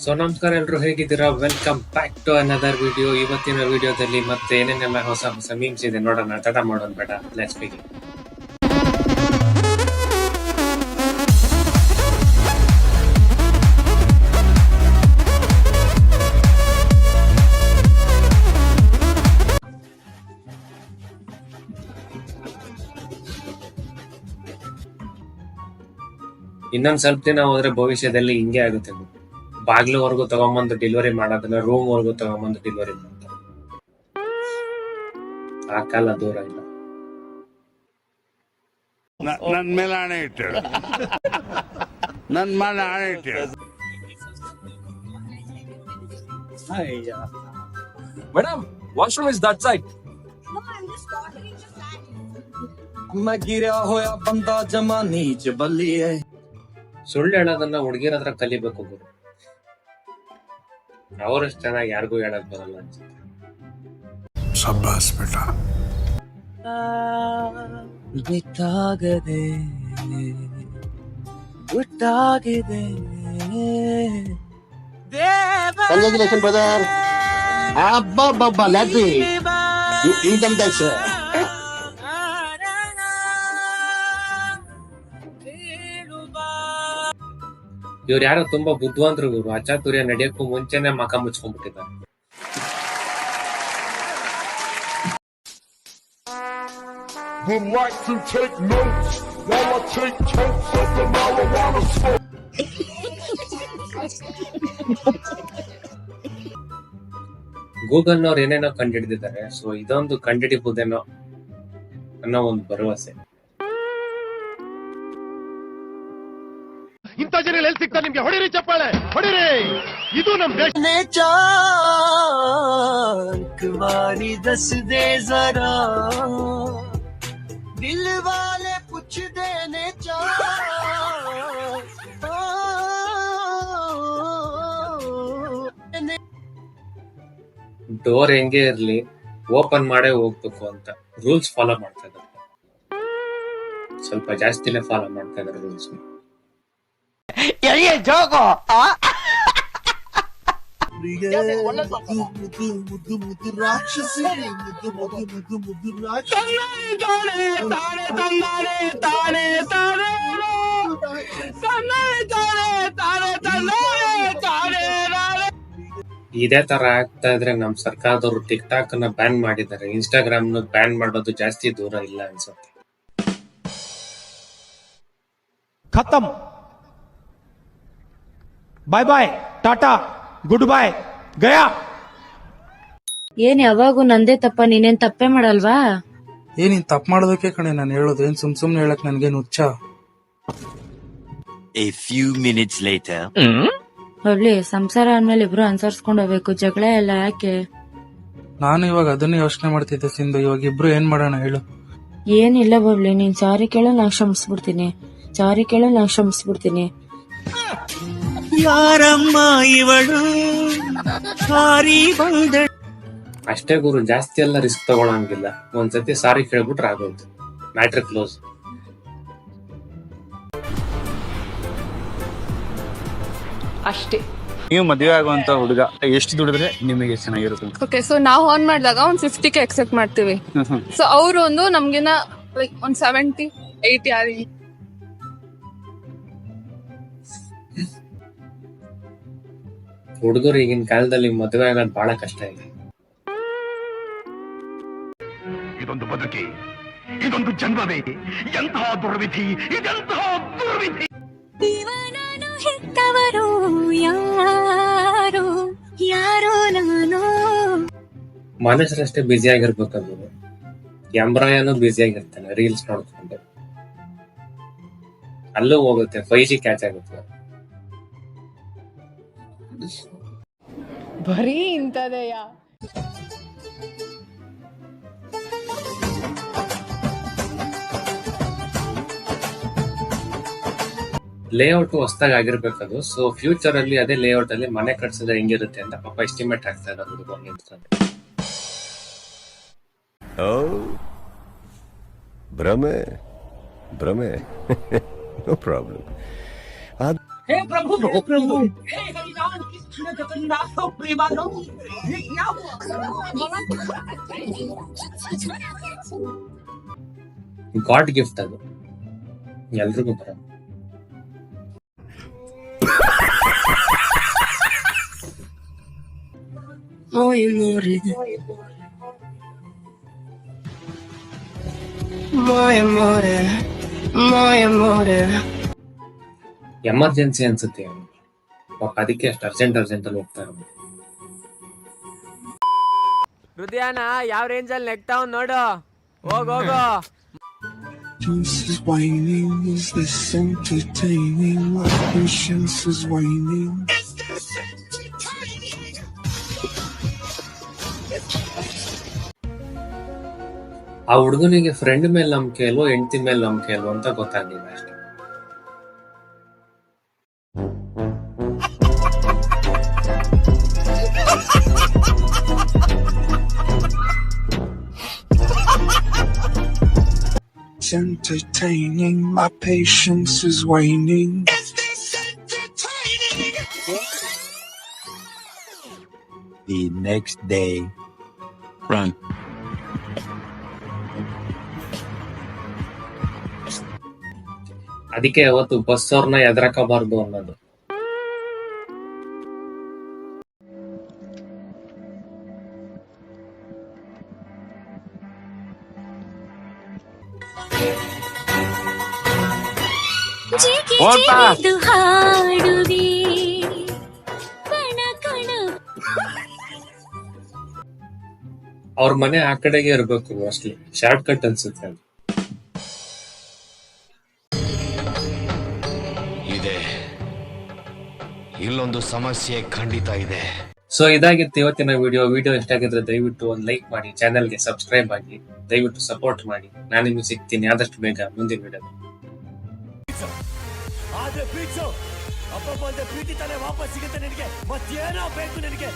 So ನಮಸ್ಕಾರ ಎಲ್ರು, ಹೇಗಿದ್ದೀರಾ? Welcome back to another video. ಇವತ್ತಿನ ವಿಡಿಯೋದಲ್ಲಿ ಮತ್ತೆ ಏನೇನೆಲ್ಲ ಹೊಸ ಹೊಸ ಮೀಮ್ಸ್ ಇದೆ ನೋಡೋಣ. ತಡ ಮಾಡೋಣ ಬೇಡ, ಲೆಟ್ಸ್ ಬಿಗಿನ್. ಇನ್ನೊಂದ್ ಸ್ವಲ್ಪ ದಿನ ಹೋದ್ರೆ ಭವಿಷ್ಯದಲ್ಲಿ ಹಿಂಗೆ ಆಗುತ್ತೆ. ಬಾಗ್ಲುವರೆಗೂ ತಗೊಂಬಂದು ಡೆಲಿವರಿ ಮಾಡೋದನ್ನ ರೂಮ್ ವರ್ಗೂ ತಗೊಂಬಂದು ಡೆಲಿವರಿ ಮಾಡ್ತಾರೆ. ಆ ಕಾಲ ದೂರ ಇಲ್ಲ. ನನ್ ಮೇಲೆ ಆಣೆ ಇಟ್ಟು ನನ್ ಮೇಲೆ ಆಣೆ ಇಟ್ಟು. Madam, washroom is that side. मैं गिरा होया बंदा जमा नीच बल्ली है. ಸುಳ್ಳು ಹೇಳೋದನ್ನ ಹುಡುಗಿರ ಹತ್ರ ಕಲಿಬೇಕು ಗುರು. ಅವರಷ್ಟು ಚೆನ್ನಾಗಿ ಯಾರಿಗೂ ಹೇಳಕ್ ಬರಲ್ಲ ಅನ್ಸುತ್ತೆ. ಶಬ್ಬಾಸ್ ಬೇಟ. ಬಿಟ್ಟಾಗದೆ ಬಿಟ್ಟಾಗಿದೆ. Congratulations, brother. Abba, let's see. You income tax. ಇವ್ರು ಯಾರೋ ತುಂಬಾ ಬುದ್ಧಿವಂತರು ಗುರು. ಅಚಾತುರ್ಯ ನಡೆಯಕ್ಕೂ ಮುಂಚೆನೆ ಮಕ ಮುಚ್ಕೊಂಡ್ಬಿಟ್ಟಿದ್ದಾರೆ. Would like to take notes while I take totes of the marijuana smoke. Google ನವ್ರು ಏನೇನೋ ಕಂಡಿಡಿದಿದ್ದಾರೆ. ಸೊ ಇದೊಂದು ಕಂಡಿಡಿಬಹುದೇನೋ ಅನ್ನೋ ಒಂದು ಭರವಸೆ. ಇಂಥ ಜನ ಎಲ್ಲಿ ಸಿಗ್ತಾರೆ ನಿಮ್ಗೆ? ಹೊಡಿರಿ ಚಪ್ಪಾಳೆ, ಹೊಡಿರಿ. ಇದು ನಮ್ ದೇಶ. बारी दस दे जरा दिल वाले पूछ देने ಡೋರ್ ಹೆಂಗೆ ಇರ್ಲಿ ಓಪನ್ ಮಾಡೇ ಹೋಗ್ಬೇಕು ಅಂತ ರೂಲ್ಸ್ ಫಾಲೋ ಮಾಡ್ತಾ ಇದ್ದಾರೆ. ಸ್ವಲ್ಪ ಜಾಸ್ತಿನೇ ಫಾಲೋ ಮಾಡ್ತಾ ಇದ್ದಾರೆ ರೂಲ್ಸ್. ಮುದ್ದು ರಾಕ್ಷಸಿ ಮುದ್ದು ರಾಕ್ಷಸಿ. ಇದೇ ತರ ಆಗ್ತಾ ಇದ್ರೆ ನಮ್ ಸರ್ಕಾರದವರು ಟಿಕ್ ಟಾಕ್ ಅನ್ನ ಬ್ಯಾನ್ ಮಾಡಿದ್ದಾರೆ. ಇನ್ಸ್ಟಾಗ್ರಾಮ್ ನ ಬ್ಯಾನ್ ಮಾಡೋದು ಜಾಸ್ತಿ ದೂರ ಇಲ್ಲ ಅನ್ಸುತ್ತೆ. खत्म, bye bye, tata, good bye, गया. ಏನ್ ಯಾವಾಗೂ ನಂದೇ ತಪ್ಪ? ನೀನೇನ್ ತಪ್ಪೇ ಮಾಡಲ್ವಾ? ನೀನ್ ತಪ್ಪು ಮಾಡೋದಕ್ಕೆ ಕಣೆ ನಾನು ಹೇಳೋದು. ಏನ್ ಸುಮ್ನೆ ಹೇಳಕ್ ನನ್ಗೇನು ಹುಚ್ಚ? A few minutes later. ಹೊಳ್ಳಿ ಸಂಸಾರ ಅಂದ್ಮೇಲೆ ಇಬ್ರು ಅನ್ಸರ್ಸ್ಕೊಂಡ್ ಹೋಗ್ಬೇಕು. ಜಗಳ ಎಲ್ಲ ಯಾಕೆ? ನಾನು ಇವಾಗ ಅದನ್ನೇ ಯೋಚನೆ ಮಾಡ್ತಿದ್ದೆ ಸಿಂಧು. ಇವಾಗ ಇಬ್ರು ಏನ್ ಮಾಡೋಣ ಹೇಳು? ಏನಿಲ್ಲ ಬಬ್ಲಿ, ನೀನ್ ಸಾರಿ ಕೇಳೋ ನಾ ಕ್ಷಮಿಸ್ಬಿಡ್ತೀನಿ. ಸಾರಿ ಕೇಳೋ ನಾ ಕ್ಷಮಿಸ್ಬಿಡ್ತೀನಿ. ಯಾರಮ್ಮ ಇವಳು ಸಾರಿ ಬಂದ. ಅಷ್ಟೇ ಗುರು, ಜಾಸ್ತಿ ಎಲ್ಲ ರಿಸ್ಕ್ ತಗೊಳಂಗಿಲ್ಲ. ಒಂದ್ಸತಿ ಸಾರಿ ಕೇಳ್ಬಿಟ್ರೆ ಆಗೋಯ್ತು, ಮ್ಯಾಟ್ರ್ ಕ್ಲೋಸ್. ಅಷ್ಟೇ. ನೀವು ಮದುವೆ ಆಗುವಂತ ಹುಡುಗ ಎಷ್ಟು ದುಡಿದ್ರೆ ನಿಮಗೆ ಚೆನ್ನಾಗಿರುತ್ತೆ? ಓಕೆ, ಸೊ ನಾವು ಆನ್ ಮಾಡಿದಾಗ ಒಂದು 50K ಎಕ್ಸೆಪ್ಟ್ ಮಾಡ್ತೀವಿ. ಸೊ ಅವರು ಒಂದು ನಮ್ಗಿನ ಲೈಕ್ ಒಂದು 70-80 ಆಗಿ. ಹುಡುಗರು ಈಗಿನ ಕಾಲದಲ್ಲಿ ಮದುವೆ ಆಗೋದು ಬಹಳ ಕಷ್ಟ ಇದೆ. ಇದೊಂದು ಬದುಕಿ, ಇದೊಂದು ಜನ್ಮವೇ, ಎಂತಹ ದುರ್ವಿಧಿ, ಇದೆಂತಹ ದುರ್ವಿಧಿ. ಹೆತ್ತವರು ಯಾರು ಯಾರೋ ನಾನು. ಮನುಷ್ಯರಷ್ಟೇ ಬ್ಯುಸಿ ಆಗಿರ್ಬೇಕು. ಎಂಬ್ರಾಯನು ಬ್ಯುಸಿ ಆಗಿರ್ತಾನೆ ರೀಲ್ಸ್ ನೋಡ್ಕೊಂಡು. ಅಲ್ಲೂ ಹೋಗುತ್ತೆ, 5G ಕ್ಯಾಚ್ ಆಗುತ್ತೆ. ಬರೀ ಇಂಥದೆಯ. ಲೇಔಟ್ ಹೊಸದಾಗಿ ಆಗಿರ್ಬೇಕದು. ಸೊ ಫ್ಯೂಚರ್ ಅಲ್ಲಿ ಅದೇ ಲೇಔಟ್ ಅಲ್ಲಿ ಮನೆ ಕಟ್ಸಿದ್ರೆ ಹೆಂಗಿರುತ್ತೆ ಅಂತ ಪಾಪ ಎಸ್ಟಿಮೇಟ್ ಆಗ್ತಾ ಇದ್ದಾರೆ ಹುಡುಗ ನಿಂತ್ಕೊಂಡು. ಭ್ರಮೆ ಭ್ರಮೆ ನೋ ಪ್ರಾಬ್ಲಮ್. हे प्रभु हे हरिराम ಗಾಡ್ ಗಿಫ್ಟ್ ಅದು ಎಲ್ರಿಗೂ ಬರೋದು. ಎಮರ್ಜೆನ್ಸಿ ಅನ್ಸುತ್ತೆ ಪಾಪ, ಅದಕ್ಕೆ ಅಷ್ಟು ಅರ್ಜೆಂಟ್ ಅಲ್ಲಿ ಹೋಗ್ತಾ ಇರೋದು. ಹೃದಯನ ಯಾವ ರೇಂಜ್ ಅಲ್ಲಿ ನೆಗ್ತಾವ್ ನೋಡು. ಹೋಗೋ ಆ ಹುಡುಗನಿಗೆ ಫ್ರೆಂಡ್ ಮೇಲೆ ನಂಬಿಕೆ ಇಲ್ವೋ ಹೆಂಡತಿ ಮೇಲೆ ನಂಬಿಕೆ ಇಲ್ವೋ ಅಂತ ಗೊತ್ತಾಗ್ಲಿಲ್ಲ ಅಷ್ಟೇ. Entertaining, my patience is waning. The next day. Run. ಅದಕ್ಕೆ ಅವತ್ತು ಬಸ್ ಅವ್ರನ್ನ ಎದುರಾಕಬಾರ್ದು ಅನ್ನೋದು. ಅವ್ರ ಮನೆ ಆ ಕಡೆಗೆ ಇರ್ಬೇಕು ಮೋಸ್ಟ್ಲಿ, ಶಾರ್ಟ್ ಕಟ್ ಅನ್ಸುತ್ತೆ ಅದು. ಇದೆ ಇಲ್ಲೊಂದು ಸಮಸ್ಯೆ ಖಂಡಿತ ಇದೆ. ಸೊ ಇದಾಗಿತ್ತು ಇವತ್ತಿನ ವಿಡಿಯೋ ಇಷ್ಟ ಆಗಿದ್ರೆ ದಯವಿಟ್ಟು ಒಂದು ಲೈಕ್ ಮಾಡಿ, ಚಾನೆಲ್ಗೆ ಸಬ್ಸ್ಕ್ರೈಬ್ ಆಗಿ, ದಯವಿಟ್ಟು ಸಪೋರ್ಟ್ ಮಾಡಿ. ನಾನು ನಿಮ್ಗೆ ಸಿಗ್ತೀನಿ ಆದಷ್ಟು ಬೇಗ ಮುಂದಿನ ವಿಡಿಯೋ. ಪ್ರೀತಿ ತಾನೇ ವಾಪಸ್ ಸಿಗುತ್ತೆ ನಿನಗೆ, ಮತ್ತೇನೋ ಬೇಕು ನಿನಗೆ.